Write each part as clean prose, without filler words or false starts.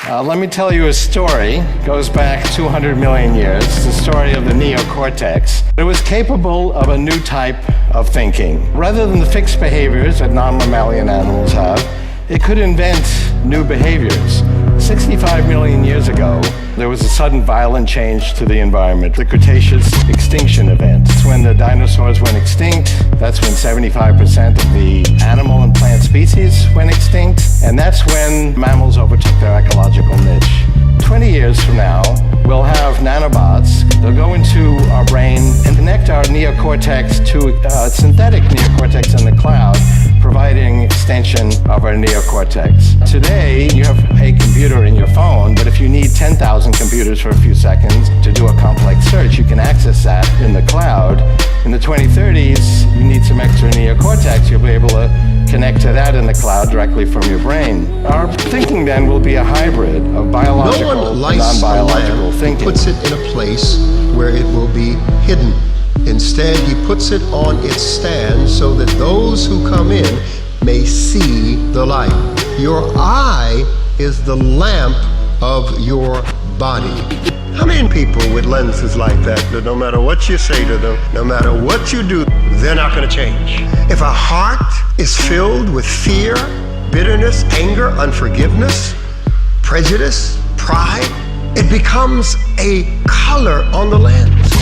Let me tell you a story. It goes back 200 million years. It's the story of the neocortex. It was capable of a new type of thinking. Rather than the fixed behaviors that non-mammalian animals have, it could invent new behaviors. 65 million years ago, there was a sudden violent change to the environment, the Cretaceous extinction event. It's when the dinosaurs went extinct. That's when 75% of the animal and plant species went extinct. And that's when mammals overtook their ecological niche. 20 years from now, we'll have nanobots. They'll go into our brain and connect our neocortex to a synthetic neocortex in the cloud, providing extension of our neocortex. Today, you have a computer in your phone, but if you need 10,000 computers for a few seconds to do a complex search, you can access that in the cloud. In the 2030s, you need some extra neocortex. You'll be able to connect to that in the cloud directly from your brain. Our thinking then will be a hybrid of biological and non-biological thinking. Puts it in a place where it will be hidden. Instead, he puts it on its stand so that those who come in may see the light. Your eye is the lamp of your body. How many people with lenses like that no matter what you say to them, no matter what you do, they're not going to change? If a heart is filled with fear, bitterness, anger, unforgiveness, prejudice, pride, it becomes a color on the lens.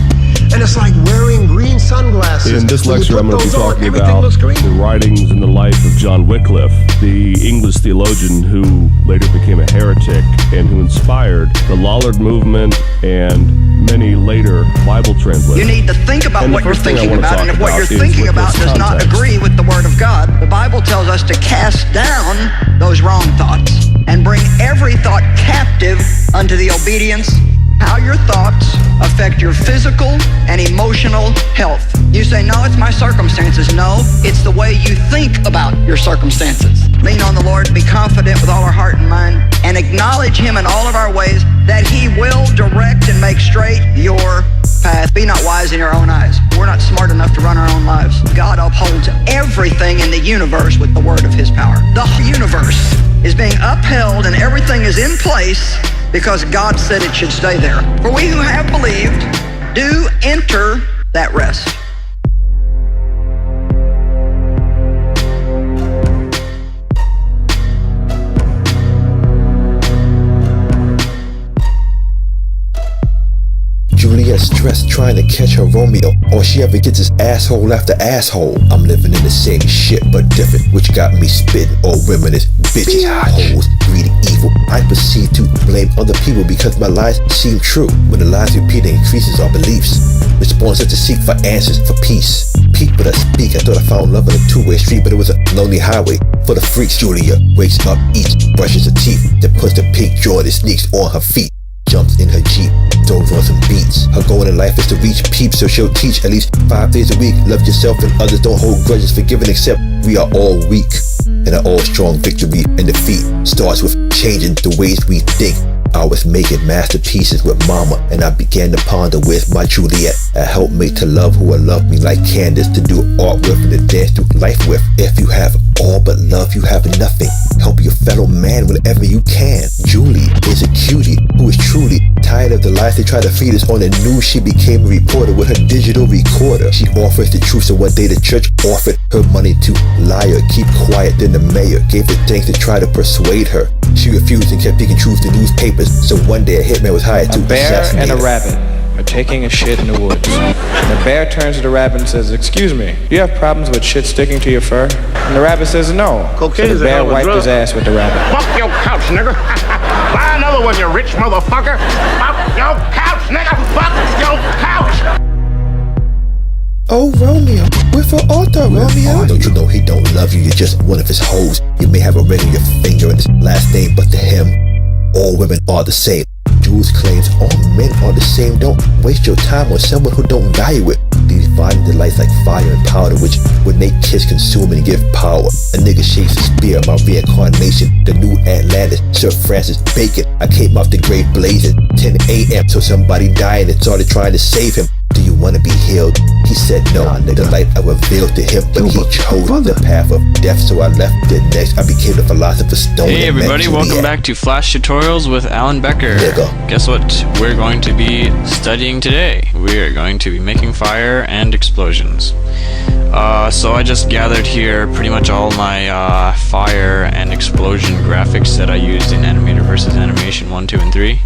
And it's like wearing green sunglasses. In this lecture, I'm going to be talking about the writings and the life of John Wycliffe, the English theologian who later became a heretic and who inspired the Lollard movement and many later Bible translators. You need to think about what you're thinking about, and if what you're thinking about does not agree with the Word of God, the Bible tells us to cast down those wrong thoughts and bring every thought captive unto the obedience. How your thoughts affect your physical and emotional health. You say, no, it's my circumstances. No, it's the way you think about your circumstances. Lean on the Lord, be confident with all our heart and mind, and acknowledge Him in all of our ways, that He will direct and make straight your path. Be not wise in your own eyes. We're not smart enough to run our own lives. God upholds everything in the universe with the word of His power. The universe is being upheld and everything is in place because God said it should stay there. For we who have believed do enter that rest. Juliette stressed trying to catch her Romeo. All she ever gets is asshole after asshole. I'm living in the same shit but different, which got me spitting. All women is bitches, hoes, greedy, evil. I proceed to blame other people because my lies seem true. When the lies repeat, it increases our beliefs. Responses to seek for answers, for peace. People that speak, I thought I found love on a two-way street, but it was a lonely highway for the freaks. Julia wakes up, eats, brushes her teeth, then puts the pink Jordan sneaks on her feet. Jumps in her Jeep, throws on some beats. Her goal in life is to reach peeps, so she'll teach at least 5 days a week. Love yourself and others, don't hold grudges, forgive and accept. We are all weak, and an all-strong victory and defeat starts with changing the ways we think. I was making masterpieces with mama, and I began to ponder, where's my Juliette? A helpmate to love who will love me like Candace, to do art with and to dance through life with. If you have all but love, you have nothing. Help your fellow man whenever you can. Julie is a cutie who is truly tired of the lies they try to feed us on the news. She became a reporter with her digital recorder. She offers the truth, so one day the church offered her money to lie or keep quiet. Then the mayor gave her things to try to persuade her. She refused and kept speaking truth to newspapers. So one day a hitman was hired to assassinate her. A bear and a rabbit are taking a shit in the woods. The bear turns to the rabbit and says, "Excuse me, do you have problems with shit sticking to your fur?" And the rabbit says, "No." Cocaine so the bear wiped his ass with the rabbit. Fuck your couch, nigga. Buy another one, you rich motherfucker. Fuck your couch, nigga. Fuck your couch. Oh, Romeo, we're for Arthur, Romeo. Don't you know he don't love you? You're just one of his hoes. You may have a ring on your finger and his last name, but to him, all women are the same. Jules claims all men are the same. Don't waste your time on someone who don't value it. These violent delights like fire and powder, which when they kiss, consume and give power. A nigga shakes a spear, my reincarnation, the new Atlantis, Sir Francis Bacon. I came out the grave blazing, 10 a.m. so somebody died and started trying to save him. do you wanna be healed? He said no, the light I revealed to him, but he chose the path of death, so I left it next. I became the philosopher's stone. Hey everybody, welcome back to Flash Tutorials with Alan Becker. Guess what we're going to be studying today? We are going to be making fire and explosions. So I just gathered here pretty much all my fire and explosion graphics that I used in Animator vs. Animation 1, 2, and 3.